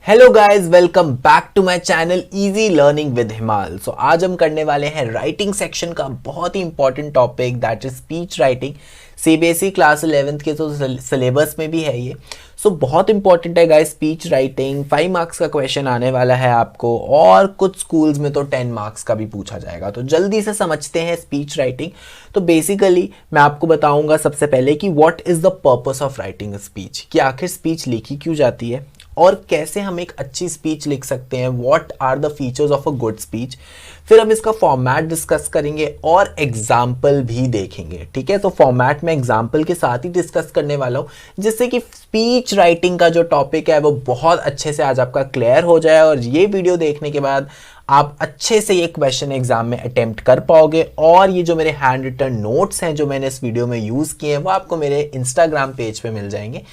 Hello guys, welcome back to my channel easy learning with Himal. So आज हम करने वाले हैं राइटिंग सेक्शन का बहुत ही important topic, that is speech writing. CBSE class 11th के तो सिलेबस में भी है ये। सो बहुत इंपॉर्टेंट है गाइस स्पीच राइटिंग। 5 मार्क्स का क्वेश्चन आने वाला है आपको, और कुछ स्कूल्स में तो 10 मार्क्स का भी पूछा जाएगा। तो जल्दी से समझते हैं स्पीच राइटिंग। तो बेसिकली मैं आपको बताऊंगा सबसे पहले कि what is the purpose of writing a speech, कि आखिर स्पीच लिखी क्यों जाती है और कैसे हम एक अच्छी स्पीच लिख सकते हैं, what are the features of a good speech. फिर हम इसका फॉर्मेट डिस्कस करेंगे और एग्जाम्पल भी देखेंगे। ठीक है, तो फॉर्मेट में एग्जाम्पल के साथ ही डिस्कस करने वाला हूँ, जिससे कि स्पीच राइटिंग का जो टॉपिक है वो बहुत अच्छे से आज आपका क्लियर हो जाए, और ये वीडियो देखने के बाद आप अच्छे से ये क्वेश्चन एग्जाम में अटेम्प्ट कर पाओगे। और ये जो मेरे हैंड रिटन नोट्स हैं जो मैंने इस वीडियो में यूज किए हैं, वो आपको मेरे इंस्टाग्राम पेज पे मिल जाएंगे।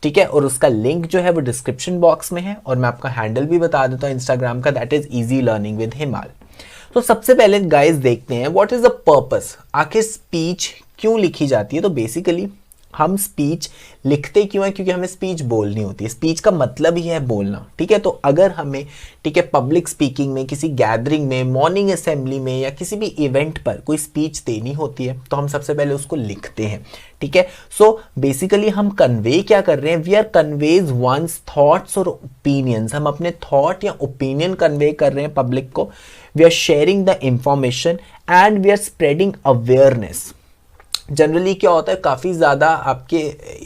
ठीक है, और उसका लिंक जो है वो डिस्क्रिप्शन बॉक्स में है, और मैं आपका हैंडल भी बता देता हूँ इंस्टाग्राम का, that is easy learning with हिमाल। तो सबसे पहले गाइस देखते हैं व्हाट इज द पर्पस, आखिर स्पीच क्यों लिखी जाती है। तो बेसिकली हम स्पीच लिखते क्यों है, क्योंकि हमें स्पीच बोलनी होती है। स्पीच का मतलब ही है बोलना। ठीक है, तो अगर हमें ठीक है पब्लिक स्पीकिंग में, किसी गैदरिंग में, मॉर्निंग असेंबली में या किसी भी इवेंट पर कोई स्पीच देनी होती है, तो हम सबसे पहले उसको लिखते हैं। ठीक है, सो बेसिकली हम कन्वे क्या कर रहे हैं, we are conveys one's thoughts और ओपिनियंस। हम अपने थॉट या ओपिनियन कन्वे कर रहे हैं पब्लिक को। We are sharing the information and we are spreading awareness. Generally क्या होता है, काफ़ी ज़्यादा आपके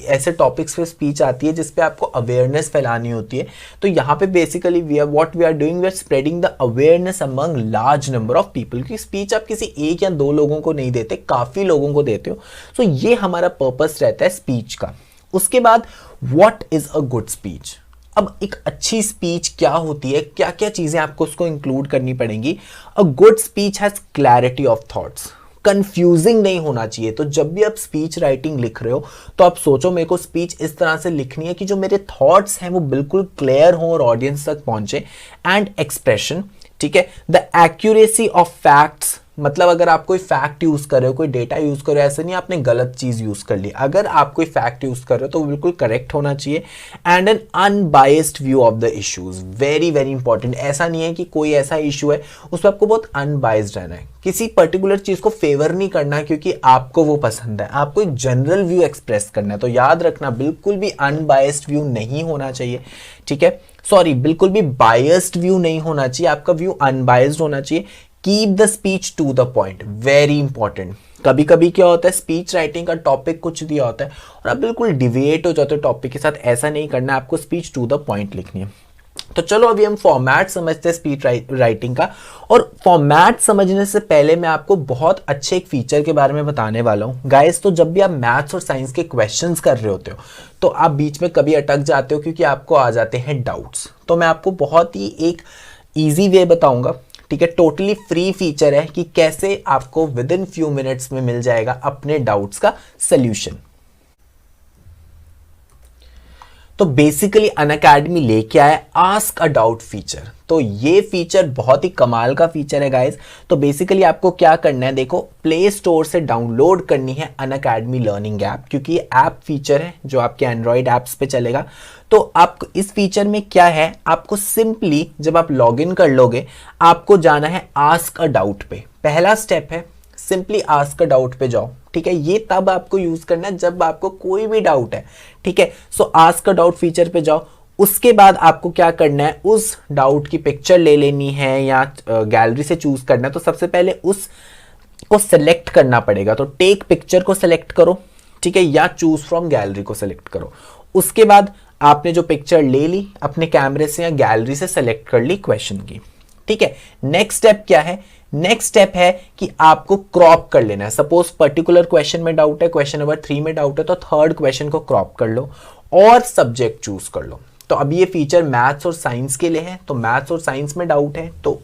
ऐसे टॉपिक्स पे स्पीच आती है जिसपे आपको अवेयरनेस फैलानी होती है। तो यहाँ पे basically we are doing, we are spreading the awareness among large number of people. क्योंकि स्पीच आप किसी एक या दो लोगों को नहीं देते, काफ़ी लोगों को देते हो। सो ये हमारा पर्पस रहता है स्पीच का। उसके बाद what is a good speech. अब एक अच्छी स्पीच क्या होती है, क्या क्या चीज़ें आपको उसको इंक्लूड करनी पड़ेंगी। अ good speech has clarity of thoughts, confusing नहीं होना चाहिए। तो जब भी आप स्पीच राइटिंग लिख रहे हो तो आप सोचो मेरे को स्पीच इस तरह से लिखनी है कि जो मेरे थॉट्स हैं वो बिल्कुल क्लियर हों और ऑडियंस तक पहुंचे। एंड एक्सप्रेशन, ठीक है, द एक्यूरेसी ऑफ फैक्ट्स, मतलब अगर आप कोई फैक्ट यूज कर रहे हो, कोई डेटा यूज कर रहे हो, ऐसा नहीं आपने गलत चीज यूज कर ली। अगर आप कोई फैक्ट यूज कर रहे हो तो वो बिल्कुल करेक्ट होना चाहिए। And N unbiased view of the issues, very very important. ऐसा नहीं है कि कोई ऐसा इशू है उस पर आपको बहुत अनबायस्ड रहना है, किसी पर्टिकुलर चीज को फेवर नहीं करना क्योंकि आपको वो पसंद है, आपको एक जनरल व्यू एक्सप्रेस करना है। तो याद रखना बिल्कुल भी अनबायस्ड व्यू नहीं होना चाहिए। ठीक है, सॉरी, बिल्कुल भी बायस्ड व्यू नहीं होना चाहिए, आपका व्यू अनबायस्ड होना चाहिए। Keep the speech to the point, very important. कभी कभी क्या होता है, स्पीच राइटिंग का टॉपिक कुछ दिया होता है और आप बिल्कुल डिविएट हो जाते हो टॉपिक के साथ। ऐसा नहीं करना है, आपको स्पीच टू द पॉइंट लिखनी है। तो चलो अभी हम फॉर्मेट समझते हैं स्पीच राइटिंग का। और फॉर्मेट समझने से पहले मैं आपको बहुत अच्छे एक फीचर के बारे में बताने वाला हूँ गाइस। तो जब भी आप मैथ्स और साइंस के क्वेश्चंस कर रहे होते हो तो आप बीच में कभी अटक जाते हो क्योंकि आपको आ जाते हैं डाउट्स। तो मैं आपको बहुत ही एक ईजी वे बताऊंगा, ठीक है, टोटली फ्री फीचर है कि कैसे आपको विद इन फ्यू मिनट्स में मिल जाएगा अपने डाउट्स का सॉल्यूशन। तो बेसिकली अनअकैडमी लेके आया आस्क अ डाउट फीचर। तो ये फीचर बहुत ही कमाल का फीचर है गाइस। तो बेसिकली आपको क्या करना है, देखो, प्ले स्टोर से डाउनलोड करनी है अनअकैडमी लर्निंग ऐप, क्योंकि ये ऐप फीचर है जो आपके एंड्रॉइड ऐप्स पे चलेगा। तो आप इस फीचर में क्या है, आपको सिंपली जब आप लॉग इन कर लोगे आपको जाना है आस्क अ डाउट पे। पहला स्टेप है सिंपली आस्क अ डाउट पे जाओ। ठीक है, ये तब आपको यूज करना है जब आपको कोई भी डाउट है। ठीक है, सो आस्क अ डाउट फीचर पे जाओ। उसके बाद आपको क्या करना है, उस डाउट की पिक्चर ले लेनी है या गैलरी से चूज करना है। तो सबसे पहले उस को सेलेक्ट करना पड़ेगा। तो टेक पिक्चर को सेलेक्ट करो, ठीक है, या चूज फ्रॉम गैलरी को सेलेक्ट करो। उसके बाद आपने जो पिक्चर ले ली अपने कैमरे से या गैलरी से सेलेक्ट कर ली क्वेश्चन की। ठीक है, नेक्स्ट स्टेप क्या है, नेक्स्ट स्टेप है कि आपको क्रॉप कर लेना है। सपोज पर्टिकुलर क्वेश्चन में डाउट है, क्वेश्चन नंबर 3 में डाउट है, तो थर्ड क्वेश्चन को क्रॉप कर लो और सब्जेक्ट चूज कर लो। तो अब ये फीचर मैथ्स और साइंस के लिए है। तो मैथ्स और साइंस में डाउट है तो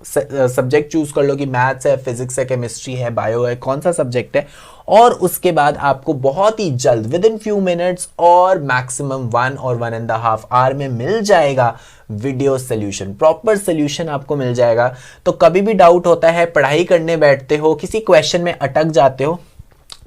सब्जेक्ट चूज कर लो कि मैथ्स है, फिजिक्स है, केमिस्ट्री है, बायो है, कौन सा सब्जेक्ट है। और उसके बाद आपको बहुत ही जल्द विद इन फ्यू मिनट्स और मैक्सिमम 1 और 1.5 आवर में मिल जाएगा वीडियो सोल्यूशन, प्रॉपर सोल्यूशन आपको मिल जाएगा। तो कभी भी डाउट होता है, पढ़ाई करने बैठते हो, किसी क्वेश्चन में अटक जाते हो,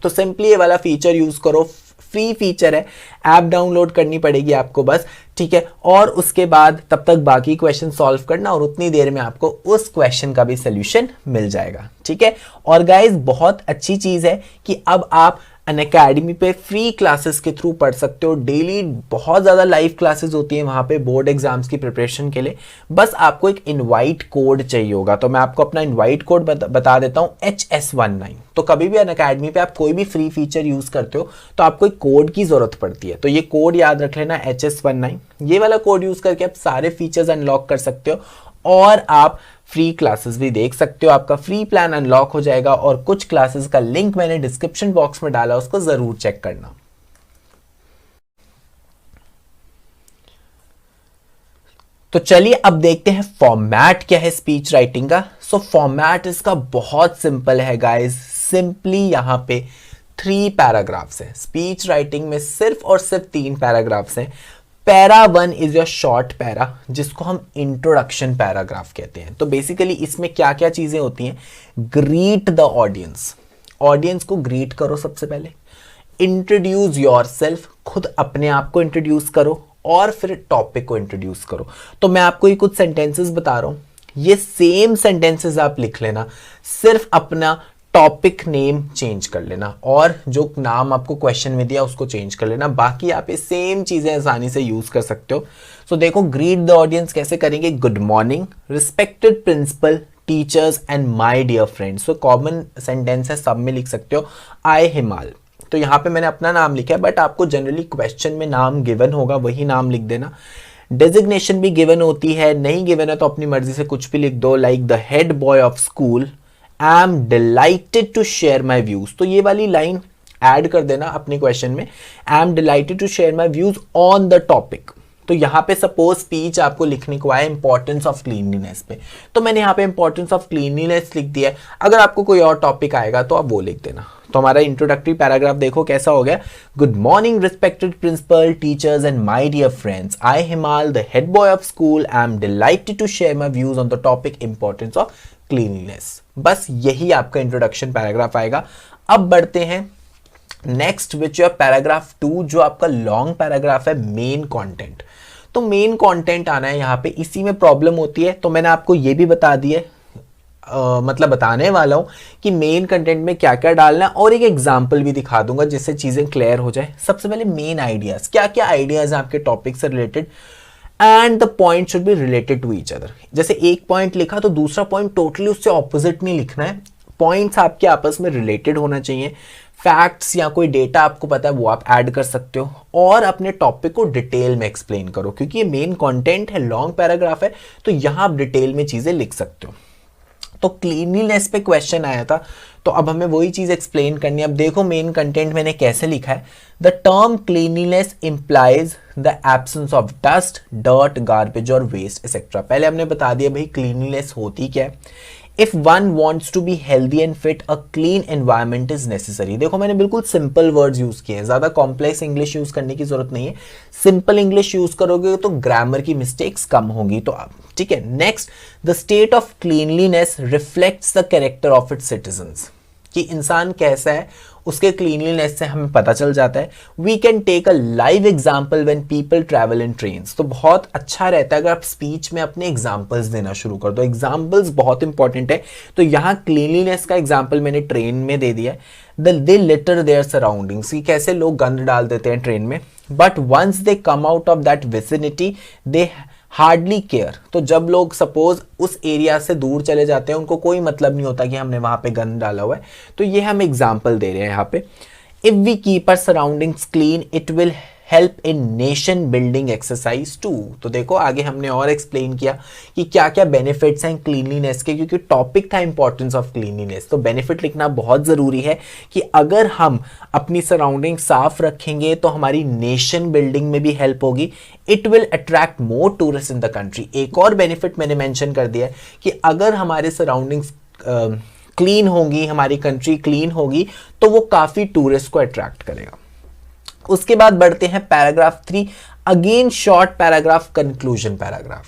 तो सिंपली ये वाला फीचर यूज करो, फ्री फीचर है, ऐप डाउनलोड करनी पड़ेगी आपको बस, ठीक है। और उसके बाद तब तक बाकी क्वेश्चन सॉल्व करना और उतनी देर में आपको उस क्वेश्चन का भी सोल्यूशन मिल जाएगा, ठीक है। और गाइस बहुत अच्छी चीज है कि अब आप अनअकैडमी पे फ्री क्लासेस के थ्रू पढ़ सकते हो। डेली बहुत ज़्यादा लाइव क्लासेस होती हैं वहाँ पे बोर्ड एग्जाम्स की प्रिपरेशन के लिए। बस आपको एक इनवाइट कोड चाहिए होगा, तो मैं आपको अपना इनवाइट कोड बता देता हूँ, HS19। तो कभी भी अनअकैडमी पे आप कोई भी फ्री फीचर यूज़ करते हो तो आपको एक कोड की ज़रूरत पड़ती है, तो ये कोड याद रख लेना, HS19। ये वाला कोड यूज़ करके आप सारे फीचर्स अनलॉक कर सकते हो और आप फ्री क्लासेस भी देख सकते हो। आपका फ्री प्लान अनलॉक हो जाएगा और कुछ क्लासेस का लिंक मैंने डिस्क्रिप्शन बॉक्स में डाला, उसको जरूर चेक करना। तो चलिए अब देखते हैं फॉर्मेट क्या है स्पीच राइटिंग का। सो फॉर्मेट इसका बहुत सिंपल है गाइस, सिंपली यहां पे 3 पैराग्राफ्स हैं। स्पीच राइटिंग में सिर्फ और सिर्फ 3 पैराग्राफ्स हैं। Para 1 is your short para, जिसको हम इंट्रोडक्शन पैराग्राफ कहते हैं। तो बेसिकली इसमें क्या क्या चीजें होती हैं, ग्रीट द ऑडियंस, ऑडियंस को ग्रीट करो सबसे पहले, इंट्रोड्यूस योरसेल्फ, खुद अपने आप को इंट्रोड्यूस करो, और फिर टॉपिक को इंट्रोड्यूस करो। तो मैं आपको ये कुछ सेंटेंसेस बता रहा हूं, ये सेम सेंटेंसेस आप लिख लेना, सिर्फ अपना टॉपिक नेम चेंज कर लेना और जो नाम आपको क्वेश्चन में दिया उसको चेंज कर लेना, बाकी आप ये सेम चीजें आसानी से यूज कर सकते हो। सो देखो ग्रीट द ऑडियंस कैसे करेंगे, good morning, respected principal, teachers and my dear friends. So common sentence है, सब में लिख सकते हो। आई हिमाल, तो यहाँ पे मैंने अपना नाम लिखा है, बट आपको जनरली क्वेश्चन में नाम गिवन होगा, वही नाम लिख देना। डेजिग्नेशन भी गिवन होती है, नहीं गिवन है तो अपनी मर्जी से कुछ भी लिख दो, like the head boy of school, I am delighted to share my views. तो ये वाली लाइन ऐड कर देना अपने क्वेश्चन में, I am delighted to share my views on the topic. तो यहाँ पे सपोज स्पीच आपको लिखने को आया इंपॉर्टेंस ऑफ क्लीनलीनेस पे, तो मैंने यहाँ पे इंपॉर्टेंस ऑफ क्लीनलीनेस लिख दिया है। अगर आपको कोई और टॉपिक आएगा तो आप वो लिख देना। तो हमारा इंट्रोडक्टरी पैराग्राफ देखो कैसा हो गया, good morning respected principal, teachers and my dear friends, I Himal the head boy of school, I am delighted to share my views on the topic importance of cleanliness. बस यही आपका इंट्रोडक्शन पैराग्राफ आएगा। अब बढ़ते हैं नेक्स्ट विच योर पैराग्राफ 2, जो आपका long paragraph है, मेन कंटेंट। तो मेन कंटेंट आना है यहाँ पे, इसी में प्रॉब्लम होती है, तो मैंने आपको ये भी बता दिया मतलब बताने वाला हूं कि मेन कंटेंट में क्या क्या डालना है, और एक एग्जांपल भी दिखा दूंगा जिससे चीजें क्लियर हो जाए। सबसे पहले मेन आइडियाज, क्या क्या आइडियाज हैं आपके टॉपिक से related, and the point should be related to each other. जैसे एक पॉइंट लिखा तो दूसरा पॉइंट टोटली उससे ऑपोजिट नहीं लिखना है, पॉइंट्स आपके आपस में रिलेटेड होना चाहिए। फैक्ट्स या कोई डेटा आपको पता है वो आप ऐड कर सकते हो, और अपने टॉपिक को डिटेल में एक्सप्लेन करो, क्योंकि ये मेन कंटेंट है, लॉन्ग पैराग्राफ है, तो यहां आप डिटेल में चीजें लिख सकते हो। तो क्लीनलीनेस पे क्वेश्चन आया था, तो अब हमें वही चीज एक्सप्लेन करनी है। अब देखो मेन कंटेंट मैंने कैसे लिखा है, the term cleanliness implies the absence of dust, dirt, garbage और वेस्ट एक्सेट्रा। पहले हमने बता दिया भाई क्लीनलीनेस होती क्या है। If one wants to be healthy and fit, a clean environment is necessary. देखो मैंने बिल्कुल सिंपल वर्ड्स यूज किए हैं, ज्यादा कॉम्प्लेक्स इंग्लिश यूज करने की जरूरत नहीं है, सिंपल इंग्लिश यूज करोगे तो ग्रामर की मिस्टेक्स कम होंगी। तो ठीक है, next, the state of cleanliness reflects the character of its citizens, कि इंसान कैसा है उसके क्लीनलीनेस से हमें पता चल जाता है। We can take a live example when people travel in trains. तो बहुत अच्छा रहता है अगर आप स्पीच में अपने एग्जाम्पल्स देना शुरू कर दो, एग्जाम्पल्स बहुत इंपॉर्टेंट है। तो यहाँ क्लीनलीनेस का एग्जाम्पल मैंने ट्रेन में दे दिया है। दे लिटर देयर सराउंडिंग्स, कि कैसे लोग गंद डाल देते हैं ट्रेन में, but once they come out of that vicinity they hardly care. तो जब लोग सपोज उस एरिया से दूर चले जाते हैं, उनको कोई मतलब नहीं होता कि हमने वहां पे गंद डाला हुआ है। तो ये हम एग्जाम्पल दे रहे हैं यहाँ पे। If we keep our surroundings clean it will help in nation building exercise too. तो देखो आगे हमने और एक्सप्लेन किया कि क्या क्या बेनिफिट्स हैं क्लीनलीनेस के, क्योंकि टॉपिक था इंपॉर्टेंस ऑफ क्लीनलीनेस। तो बेनिफिट लिखना बहुत जरूरी है कि अगर हम अपनी सराउंडिंग साफ रखेंगे तो हमारी नेशन बिल्डिंग में भी हेल्प होगी। It will attract more tourist in the country. एक और बेनिफिट मैंने मेंशन कर दिया है कि अगर हमारे सराउंडिंग्स क्लीन होंगी, हमारी कंट्री क्लीन होगी, तो वो काफी टूरिस्ट को अट्रैक्ट करेगा। उसके बाद बढ़ते हैं paragraph 3, again short paragraph, conclusion paragraph.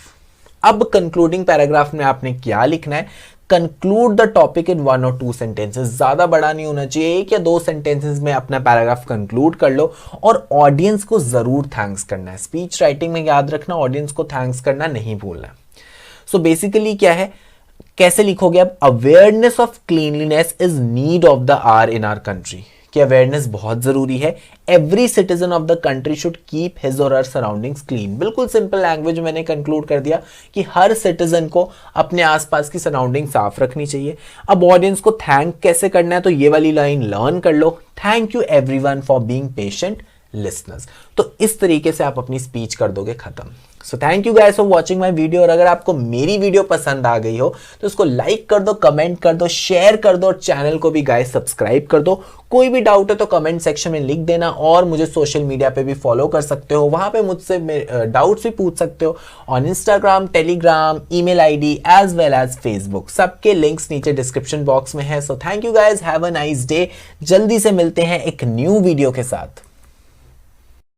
अब कंक्लूडिंग पैराग्राफ में आपने क्या लिखना है, कंक्लूड द टॉपिक इन 1 और 2 सेंटेंसेस। ज्यादा बड़ा नहीं होना चाहिए, 1 या 2 सेंटेंसेस में अपना पैराग्राफ कंक्लूड कर लो और ऑडियंस को जरूर थैंक्स करना है। स्पीच राइटिंग में याद रखना, ऑडियंस को थैंक्स करना नहीं भूलना। सो बेसिकली क्या है, कैसे लिखोगे आप, awareness of cleanliness is need of the hour in our country, कि अवेयरनेस बहुत जरूरी है। Every citizen of the country should keep his or her surroundings clean. बिल्कुल सिंपल लैंग्वेज मैंने कंक्लूड कर दिया कि हर सिटीजन को अपने आसपास की सराउंडिंग साफ रखनी चाहिए। अब ऑडियंस को थैंक कैसे करना है, तो ये वाली लाइन लर्न कर लो, thank you everyone for being patient listeners. तो इस तरीके से आप अपनी स्पीच कर दोगे खत्म। सो thank you guys for watching my video. और अगर आपको मेरी वीडियो पसंद आ गई हो तो उसको लाइक कर दो, कमेंट कर दो, शेयर कर दो और चैनल को भी गाइस सब्सक्राइब कर दो। कोई भी डाउट है तो कमेंट सेक्शन में लिख देना और मुझे सोशल मीडिया पे भी फॉलो कर सकते हो, वहां पे मुझसे डाउट्स भी पूछ सकते हो on Instagram, Telegram, email ID as well as Facebook. सबके लिंक्स नीचे डिस्क्रिप्शन बॉक्स में है। So thank you guys, have a nice day. जल्दी से मिलते हैं एक न्यू वीडियो के साथ।